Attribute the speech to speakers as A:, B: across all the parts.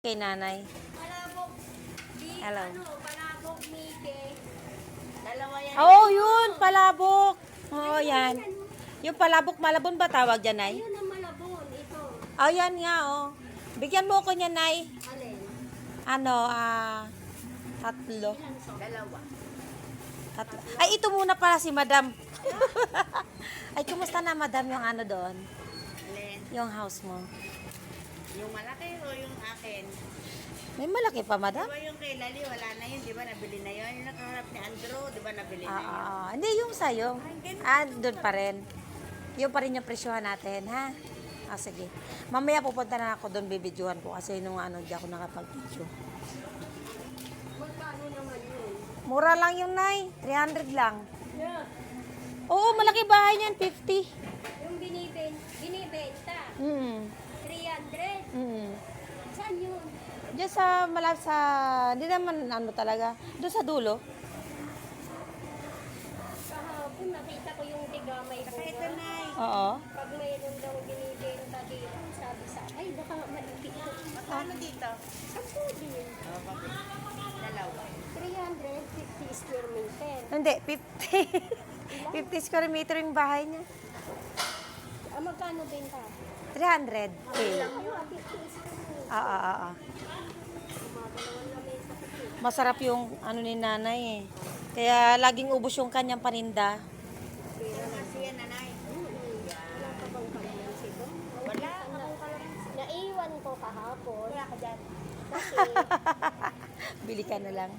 A: kay nanay.
B: Palabok.
A: Hello.
B: Palabok, Mike. Dalawa yan.
A: Oh, yun, palabok. Oo, yan. Yung palabok malabon ba tawag dyan, Nay?
B: Ayun ang malabon. Ito.
A: Oh, yan nga, oh. Bigyan mo ko niya, Nay.
B: Alin?
A: Ano, tatlo.
B: Dalawa.
A: Tatlo. Ay, ito muna pala si Madam. Ay, kumusta na, Madam, yung ano doon?
B: Alin?
A: Yung house mo.
B: Yung malaki o yung akin?
A: May malaki pa, Madam?
B: Diba yung kay Lali, wala na yun. Diba nabili na yun? Yung nakaharap ni Andrew, diba nabili na yun?
A: Hindi, yung sa'yo. Doon pa rin. Yung pa rin yung presyohan natin, ha? Sige. Mamaya pupunta na ako doon, bibidyohan ko kasi nung di ako nakapag-video.
B: Magkano naman yun?
A: Mura lang yung Nay. 300 lang.
B: Yeah.
A: Oo, malaki bahay niyan, 50.
B: Yung binibenta. 300.
A: Mm.
B: Saan yun?
A: Diyan sa, hindi naman talaga. Doon sa dulo.
B: Kahapon nakita ko yung tiga may bunga. Ito na.
A: Oo.
B: Pag mayroon daw binibenta dito, sabi sa ay baka malipit ko. Magkano dito? 10 din. Dalawa. 350 square meter.
A: Hindi, 50. 50 square meter yung bahay niya.
B: Magkano benta?
A: 300. Okay.
B: Lang yun. 50 square meter. Gumagalawan na mesa ko.
A: Masarap yung ni nanay eh. Kaya laging ubos yung kanyang paninda.
B: Pera na siya, nanay. Wala ka bang kalamansi doon? Wala. Naiwan ko kahapon. Wala ka dyan. Kasi,
A: Bili ka na lang.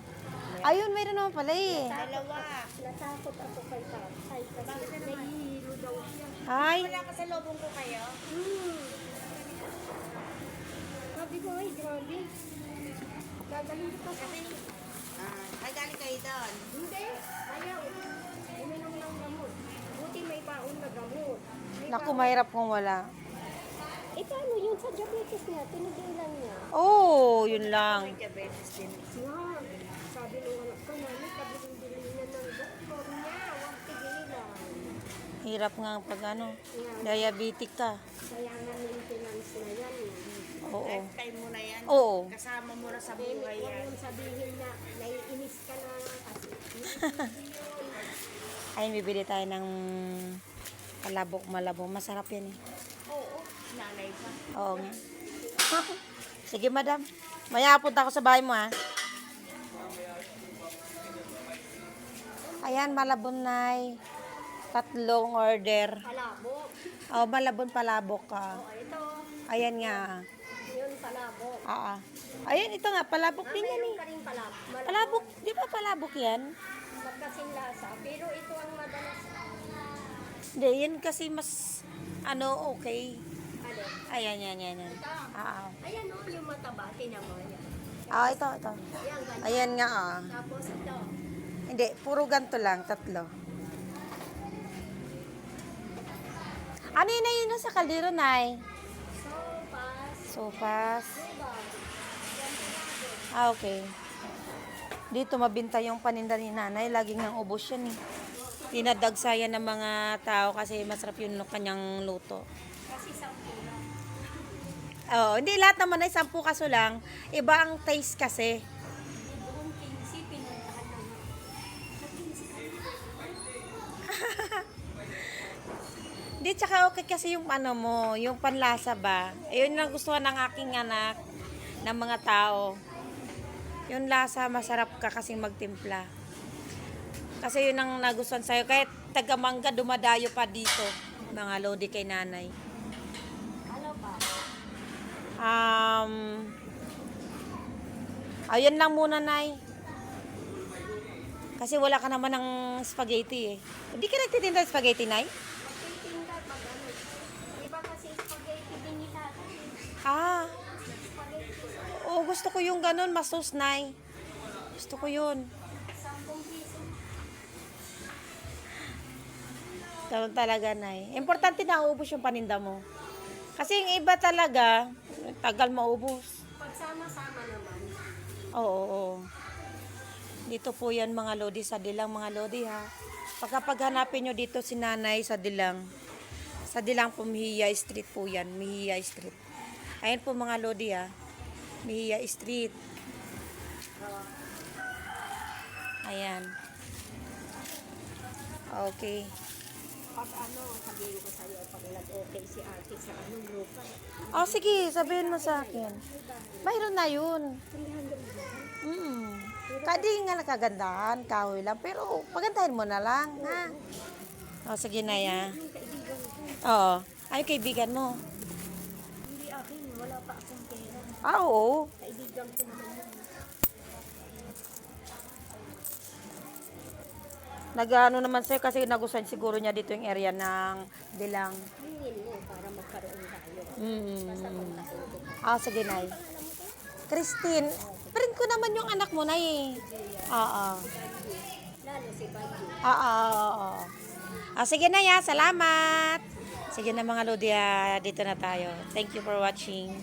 A: Ayun, mayroon naman pala eh.
B: dalawa. Natakot ako kay tatay kasi nahihilo daw siya.
A: Ay,
B: Wala ka sa lobong ko kayo? Sabi ko, ay, grabe. Gagaling ko kasi. Ay, galing kayo doon? Hindi. Ayaw. Uminom ng gamot. Buti may baon na gamot.
A: naku, mahirap kung wala.
B: Paano yun sa diabetes niya? Tinigilan niya.
A: Oh, yun lang.
B: Diabetes din. Yan. Sabi nung anak ko, mami, kabiling-bili niya ng doktor niya. Huwag tigilan.
A: Hirap nga pag
B: Yan.
A: diabetic ka.
B: Kaya nga maintenance na yan.
A: Oo.
B: Lifetime mo na yan.
A: Oo.
B: Kasama mo na sa buhay yan. Huwag mong sabihin na naiinis ka na kasi.
A: Ayun, bibili tayo ng palabok malabo. Masarap yan eh.
B: Oo. Nanay pa.
A: Oo nga. Sige, Madam. Maya punta ako sa bahay mo, ha? Ayan, malabon, Nay. 3 order.
B: Palabok.
A: Oh, malabon palabok ka.
B: O, ito.
A: Ayan nga.
B: Yun, palabok.
A: Ayan, ito nga, palabok din yan
B: Mayroon
A: eh.
B: ka rin palabok.
A: Palabok, di ba palabok yan?
B: Magkasing lasa. Pero ito ang madalas.
A: Hindi, yan kasi mas, okay.
B: Ano?
A: Ayan, yan.
B: Ito. Ayan o, yung mataba. Tinan mo yan.
A: Ito.
B: Yan, ganyan.
A: Ayan nga,
B: Tapos ito.
A: Hindi, puro ganito lang, 3. Ano yun na yun sa kaldero, Nay?
B: Sopas.
A: Sopas.
B: Diba?
A: Okay. Dito mabinta yung paninda ni nanay. Laging nang ubos yan eh. Tinadagsayan ng mga tao kasi masarap yung kanyang luto.
B: Kasi 10 lang.
A: Hindi lahat naman ay 10 kaso lang. Iba ang taste kasi.
B: Doon 15, pinuntahan na nga.
A: Hindi, tsaka okay kasi yung yung panlasa ba. Yun ang gustuhan ng aking anak, ng mga tao. Yung lasa, masarap ka kasing magtimpla. Kasi yun ang nagustuhan sa'yo. Kahit taga-mangga, dumadayo pa dito. Mga lodi kay nanay.
B: Ano pa?
A: Ayun lang muna, Nay. Kasi wala ka naman ng spaghetti eh. Hindi ka nagtitinda ng spaghetti, Nay?
B: Magtitinda pag ano. Iba kasi spaghetti din ni tatay.
A: Gusto ko yung ganun, masos, Nay. Gusto ko yun.
B: 10 piso.
A: Ganun talaga, Nay. Importante na ubos yung paninda mo. Kasi yung iba talaga, tagal maubos.
B: Pagsama-sama naman.
A: Oo. Dito po yan mga lodi, sa Dilang mga lodi ha. Paghanapin nyo dito si nanay sa Dilang. Sa Dilang po, Mejia Street po yan. Mejia Street. Ayan po mga lodi ha. Mia Street. Ayan. Okay.
B: Pag ano, sabihin ko sa'yo, pag nag-okay si ate sa anong grupo,
A: Oh, sige, sabihin mo sa akin. Mayroon na yun.
B: 300
A: Kadi nga nakagandahan, kahoy lang. Pero pagandahin mo na lang, ha? Oh, sige na ya.
B: yung kaibigan ko.
A: Oo. Ay, kaibigan mo.
B: Hindi akin, wala pa akong pera.
A: Ah, oo.
B: Kaibigan ko naman yun.
A: Nag-ano naman sa'yo kasi nagustuhan siguro niya dito yung area ng Dilang.
B: Hingin mo para magkaroon tayo. Basta
A: Mm.
B: kung nakulit.
A: Ah, sige, Nay. Christine, print ko naman yung anak mo, Nay. Oo.
B: Lalo si Bayu.
A: Oo. Ah, sige na ya, salamat. Sige na mga Ludia, dito na tayo. Thank you for watching.